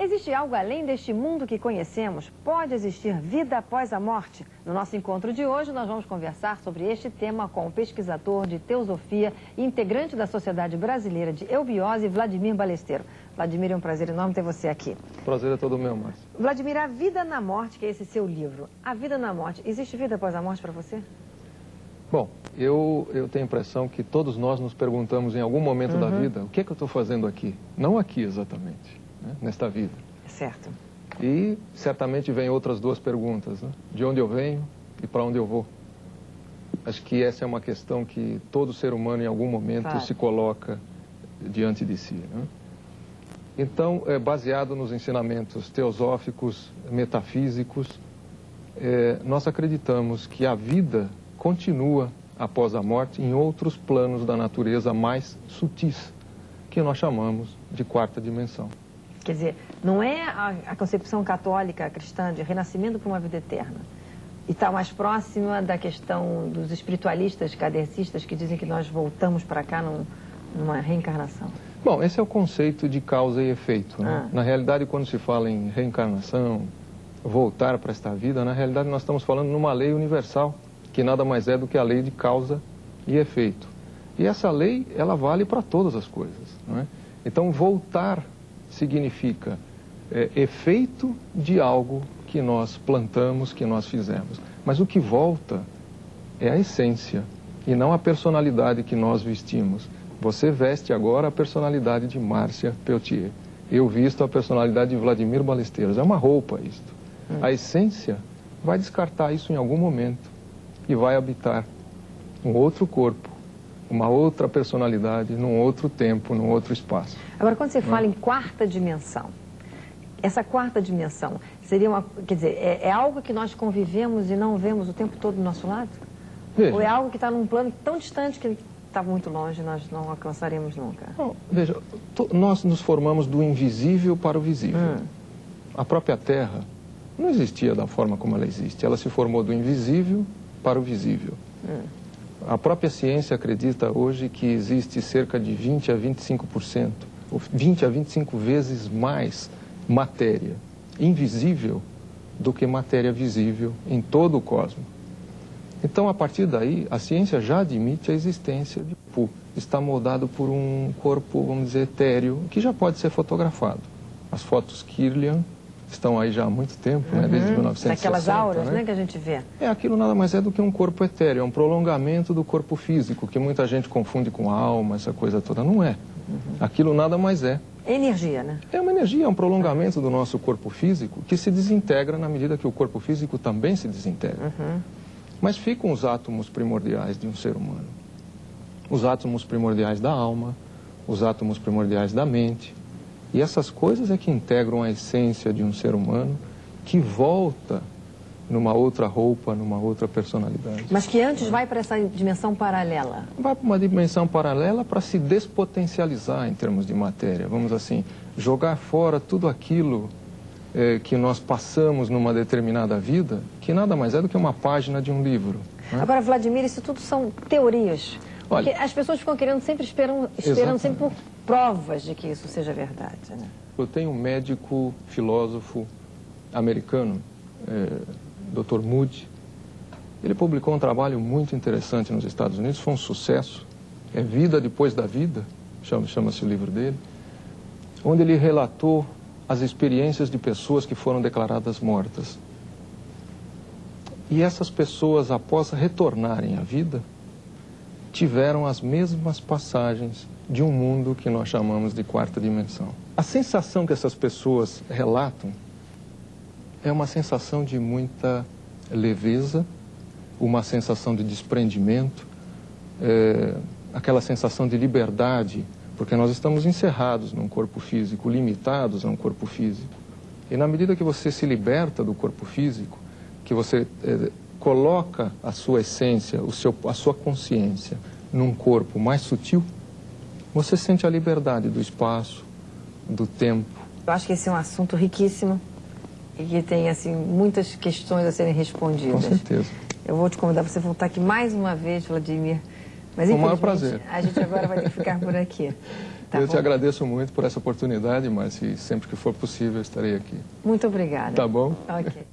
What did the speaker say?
Existe algo além deste mundo que conhecemos? Pode existir vida após a morte? No nosso encontro de hoje, nós vamos conversar sobre este tema com o pesquisador de teosofia e integrante da Sociedade Brasileira de Eubiose, Vladimir Ballesteros. Vladimir, é um prazer enorme ter você aqui. O prazer é todo meu, Márcio. Vladimir, a vida na morte, que é esse seu livro. A vida na morte, existe vida após a morte para você? Bom, eu tenho a impressão que todos nós nos perguntamos em algum momento da vida, o que é que eu estou fazendo aqui? Não aqui exatamente, né? Nesta vida. Certo. E certamente vem outras duas perguntas, né? De onde eu venho e para onde eu vou? Acho que essa é uma questão que todo ser humano em algum momento se coloca diante de si, né? Então, baseado nos ensinamentos teosóficos, metafísicos, nós acreditamos que a vida continua após a morte em outros planos da natureza mais sutis, que nós chamamos de quarta dimensão. Quer dizer, não é a concepção católica, cristã, de renascimento para uma vida eterna. E está mais próxima da questão dos espiritualistas, kardecistas, que dizem que nós voltamos para cá numa reencarnação. Bom, esse é o conceito de causa e efeito, né? Na realidade, quando se fala em reencarnação, voltar para esta vida, na realidade nós estamos falando numa lei universal, que nada mais é do que a lei de causa e efeito. E essa lei, ela vale para todas as coisas, não é? Então, voltar significa efeito de algo que nós plantamos, que nós fizemos. Mas o que volta é a essência e não a personalidade que nós vestimos. Você veste agora a personalidade de Márcia Peltier. Eu visto a personalidade de Vladimir Ballesteros. É uma roupa isto. A essência vai descartar isso em algum momento e vai habitar um outro corpo, uma outra personalidade, num outro tempo, num outro espaço. Agora, quando você fala em quarta dimensão, essa quarta dimensão seria uma... Quer dizer, é algo que nós convivemos e não vemos o tempo todo do nosso lado? Veja, ou é algo que está num plano tão distante que está muito longe e nós não alcançaremos nunca? Não, veja, nós nos formamos do invisível para o visível. A própria Terra não existia da forma como ela existe. Ela se formou do invisível para o visível. A própria ciência acredita hoje que existe cerca de 20 a 25%, ou 20 a 25 vezes mais matéria invisível do que matéria visível em todo o cosmos. Então, a partir daí, a ciência já admite a existência de corpo. Está moldado por um corpo, vamos dizer, etéreo, que já pode ser fotografado. As fotos Kirlian estão aí já há muito tempo, né, desde 1960. Daquelas auras, né, que a gente vê. Aquilo nada mais é do que um corpo etéreo, é um prolongamento do corpo físico, que muita gente confunde com alma, essa coisa toda. Não é. Aquilo nada mais é. Energia, né? É uma energia, é um prolongamento do nosso corpo físico que se desintegra na medida que o corpo físico também se desintegra. Mas ficam os átomos primordiais de um ser humano. Os átomos primordiais da alma, os átomos primordiais da mente. E essas coisas é que integram a essência de um ser humano que volta numa outra roupa, numa outra personalidade. Mas que antes vai para essa dimensão paralela. Vai para uma dimensão paralela para se despotencializar em termos de matéria. Vamos assim, jogar fora tudo aquilo que nós passamos numa determinada vida, que nada mais é do que uma página de um livro. Né? Agora, Vladimir, isso tudo são teorias. Olha, porque as pessoas ficam querendo sempre esperando sempre por provas de que isso seja verdade, né? Eu tenho um médico, filósofo americano, Dr. Moody. Ele publicou um trabalho muito interessante nos Estados Unidos, foi um sucesso. É Vida Depois da Vida, chama-se o livro dele, onde ele relatou as experiências de pessoas que foram declaradas mortas. E essas pessoas, após retornarem à vida, tiveram as mesmas passagens de um mundo que nós chamamos de quarta dimensão. A sensação que essas pessoas relatam é uma sensação de muita leveza, uma sensação de desprendimento, aquela sensação de liberdade, porque nós estamos encerrados num corpo físico, limitados a um corpo físico. E na medida que você se liberta do corpo físico, que você coloca a sua essência, a sua consciência num corpo mais sutil, você sente a liberdade do espaço, do tempo. Eu acho que esse é um assunto riquíssimo e que tem assim muitas questões a serem respondidas. Com certeza. Eu vou te convidar para você voltar aqui mais uma vez, Vladimir. Mas, com o maior prazer. A gente agora vai ter que ficar por aqui. Eu te agradeço muito por essa oportunidade, Márcia, e sempre que for possível estarei aqui. Muito obrigada. Tá bom? Ok.